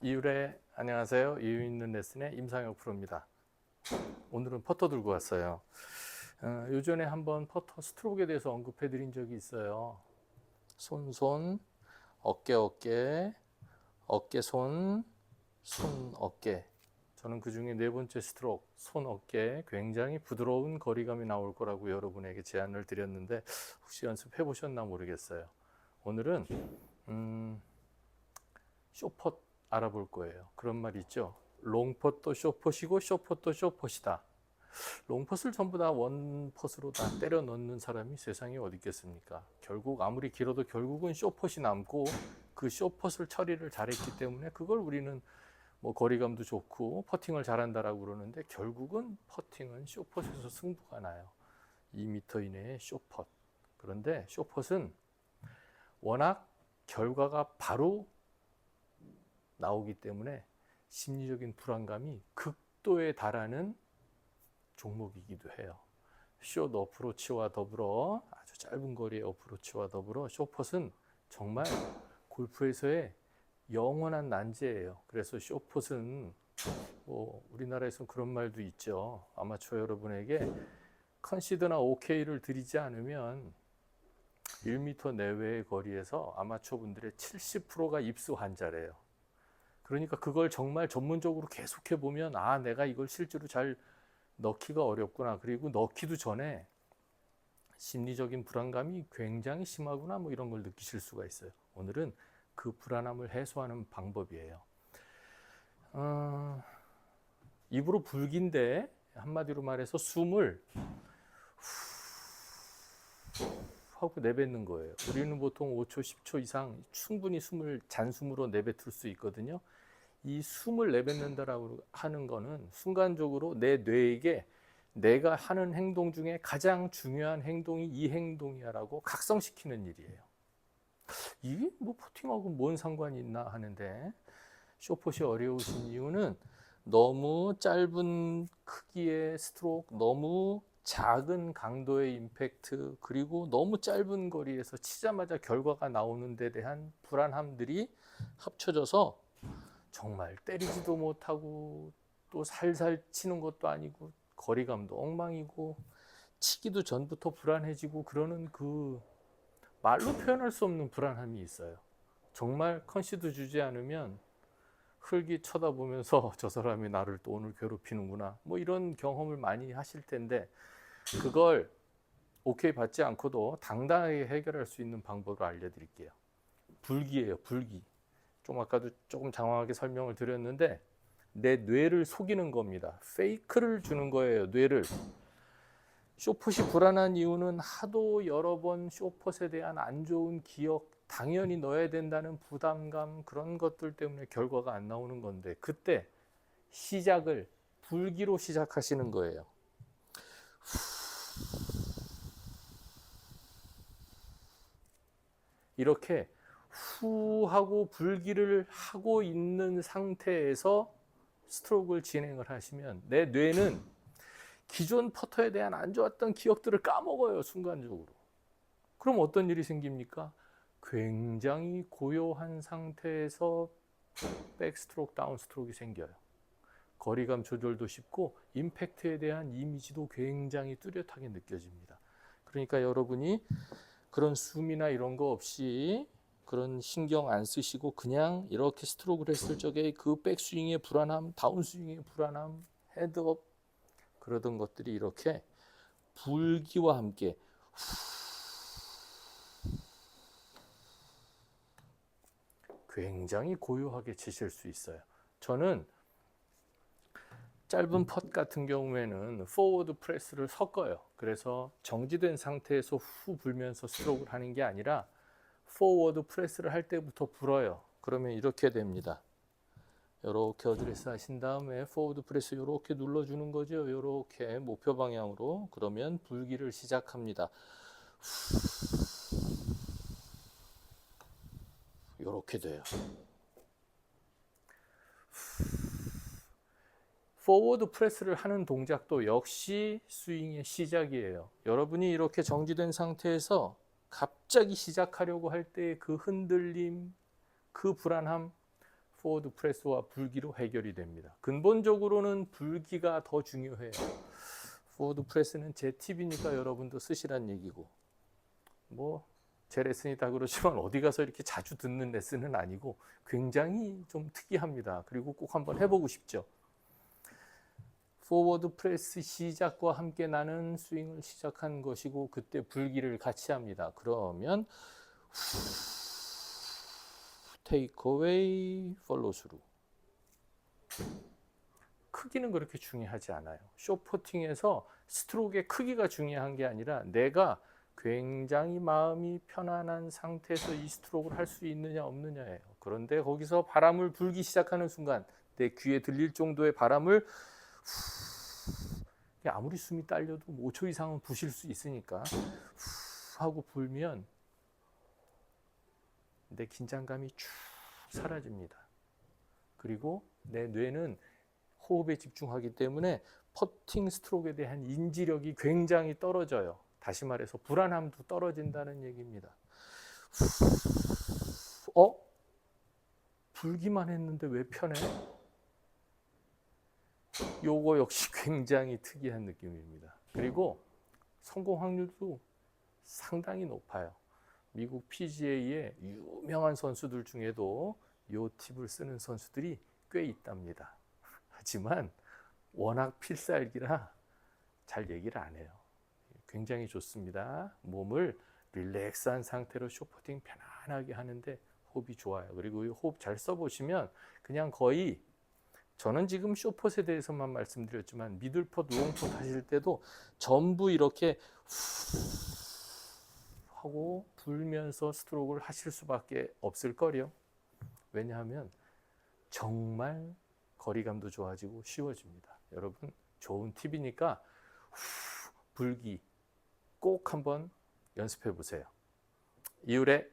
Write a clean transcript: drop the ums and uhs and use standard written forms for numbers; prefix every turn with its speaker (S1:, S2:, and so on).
S1: 이율의 안녕하세요. 이유 있는 레슨의 임상혁 프로입니다. 오늘은 퍼터 들고 왔어요. 요전에 한번 퍼터 스트로크에 대해서 언급해 드린 적이 있어요. 손, 어깨, 어깨, 손, 어깨. 저는 그 중에 네 번째 스트로크, 손, 어깨 굉장히 부드러운 거리감이 나올 거라고 여러분에게 제안을 드렸는데 혹시 연습해 보셨나 모르겠어요. 오늘은 쇼펫 알아볼 거예요. 그런 말 있죠. 롱펫도 쇼펫이고 쇼펫도 쇼펫이다. 롱펫을 전부 다 원펫으로 다 때려 넣는 사람이 세상에 어디 있겠습니까? 결국 아무리 길어도 결국은 쇼펫이 남고 그 쇼펫을 처리를 잘했기 때문에 그걸 우리는 뭐 거리감도 좋고 퍼팅을 잘한다라고 그러는데 결국은 퍼팅은 쇼펫에서 승부가 나요. 2m 이내의 쇼펫. 그런데 쇼펫은 워낙 결과가 바로 나오기 때문에 심리적인 불안감이 극도에 달하는 종목이기도 해요. 숏 어프로치와 더불어 아주 짧은 거리의 어프로치와 더불어 숏펫은 정말 골프에서의 영원한 난제예요. 그래서 숏펫은 우리나라에서 그런 말도 있죠. 아마추어 여러분에게 컨시드나 OK를 드리지 않으면 1m 내외의 거리에서 아마추어 분들의 70%가 입수 환자래요. 그러니까 그걸 정말 전문적으로 계속해 보면 내가 이걸 실제로 잘 넣기가 어렵구나. 그리고 넣기도 전에 심리적인 불안감이 굉장히 심하구나. 이런 걸 느끼실 수가 있어요. 오늘은 그 불안함을 해소하는 방법이에요. 입으로 불기인데 한마디로 말해서 숨을 하고 내뱉는 거예요. 우리는 보통 5초, 10초 이상 충분히 숨을 잔숨으로 내뱉을 수 있거든요. 이 숨을 내뱉는다라고 하는 거는 순간적으로 내 뇌에게 내가 하는 행동 중에 가장 중요한 행동이 이 행동이야라고 각성시키는 일이에요. 이게 퍼팅하고 뭔 상관이 있나 하는데 숏풋이 어려우신 이유는 너무 짧은 크기의 스트로크, 너무 작은 강도의 임팩트, 그리고 너무 짧은 거리에서 치자마자 결과가 나오는 데 대한 불안함들이 합쳐져서 정말 때리지도 못하고 또 살살 치는 것도 아니고 거리감도 엉망이고 치기도 전부터 불안해지고 그러는 그 말로 표현할 수 없는 불안함이 있어요. 정말 컨시드 주지 않으면 흙이 쳐다보면서 저 사람이 나를 또 오늘 괴롭히는구나 이런 경험을 많이 하실 텐데 그걸 오케이 받지 않고도 당당하게 해결할 수 있는 방법을 알려드릴게요. 불기예요. 불기. 좀 아까도 조금 장황하게 설명을 드렸는데 내 뇌를 속이는 겁니다. 페이크를 주는 거예요. 뇌를. 숏풋이 불안한 이유는 하도 여러 번 숏풋에 대한 안 좋은 기억, 당연히 넣어야 된다는 부담감, 그런 것들 때문에 결과가 안 나오는 건데 그때 시작을 불기로 시작하시는 거예요. 이렇게 후 하고 불기를 하고 있는 상태에서 스트로크를 진행을 하시면 내 뇌는 기존 퍼터에 대한 안 좋았던 기억들을 까먹어요. 순간적으로. 그럼 어떤 일이 생깁니까? 굉장히 고요한 상태에서 백스트로크, 다운스트로크가 생겨요. 거리감 조절도 쉽고 임팩트에 대한 이미지도 굉장히 뚜렷하게 느껴집니다. 그러니까 여러분이 그런 숨이나 이런 거 없이 그런 신경 안 쓰시고 그냥 이렇게 스트로크를 했을 적에 그 백스윙의 불안함, 다운스윙의 불안함, 헤드업 그러던 것들이 이렇게 불기와 함께 굉장히 고요하게 치실 수 있어요. 저는 짧은 펫 같은 경우에는 포워드 프레스를 섞어요. 그래서 정지된 상태에서 후 불면서 스트로크를 하는 게 아니라 포워드 프레스를 할 때부터 불어요. 그러면 이렇게 됩니다. 이렇게 어드레스 하신 다음에 포워드 프레스 이렇게 눌러주는 거죠. 이렇게 목표 방향으로. 그러면 불기를 시작합니다. 이렇게 돼요. 포워드 프레스를 하는 동작도 역시 스윙의 시작이에요. 여러분이 이렇게 정지된 상태에서 갑자기 시작하려고 할 때 그 흔들림, 그 불안함, 포워드 프레스와 불기로 해결이 됩니다. 근본적으로는 불기가 더 중요해요. 포워드 프레스는 제 팁이니까 여러분도 쓰시란 얘기고, 뭐 제 레슨이 다 그렇지만 어디 가서 이렇게 자주 듣는 레슨은 아니고 굉장히 좀 특이합니다. 그리고 꼭 한번 해보고 싶죠. 포워드 프레스 시작과 함께 나는 스윙을 시작한 것이고, 그때 불기를 같이 합니다. 그러면 take away, follow through. 크기는 그렇게 중요하지 않아요. 숏퍼팅에서 스트로크의 크기가 중요한 게 아니라 내가 굉장히 마음이 편안한 상태에서 이 스트로크를 할 수 있느냐 없느냐예요. 그런데 거기서 바람을 불기 시작하는 순간 내 귀에 들릴 정도의 바람을 아무리 숨이 딸려도 5초 이상은 부실 수 있으니까 하고 불면 내 긴장감이 쭉 사라집니다. 그리고 내 뇌는 호흡에 집중하기 때문에 퍼팅 스트로크에 대한 인지력이 굉장히 떨어져요. 다시 말해서 불안함도 떨어진다는 얘기입니다. 불기만 했는데 왜 편해? 요거 역시 굉장히 특이한 느낌입니다. 그리고 성공 확률도 상당히 높아요. 미국 PGA의 유명한 선수들 중에도 이 팁을 쓰는 선수들이 꽤 있답니다. 하지만 워낙 필살기라 잘 얘기를 안 해요. 굉장히 좋습니다. 몸을 릴렉스한 상태로 숏퍼팅 편안하게 하는데 호흡이 좋아요. 그리고 이 호흡 잘 써보시면 그냥 거의, 저는 지금 숏펫에 대해서만 말씀드렸지만 미들펫, 롱펫 하실 때도 전부 이렇게 하고 불면서 스트로크를 하실 수밖에 없을 거요. 왜냐하면 정말 거리감도 좋아지고 쉬워집니다. 여러분, 좋은 팁이니까 불기 꼭 한번 연습해 보세요. 이율의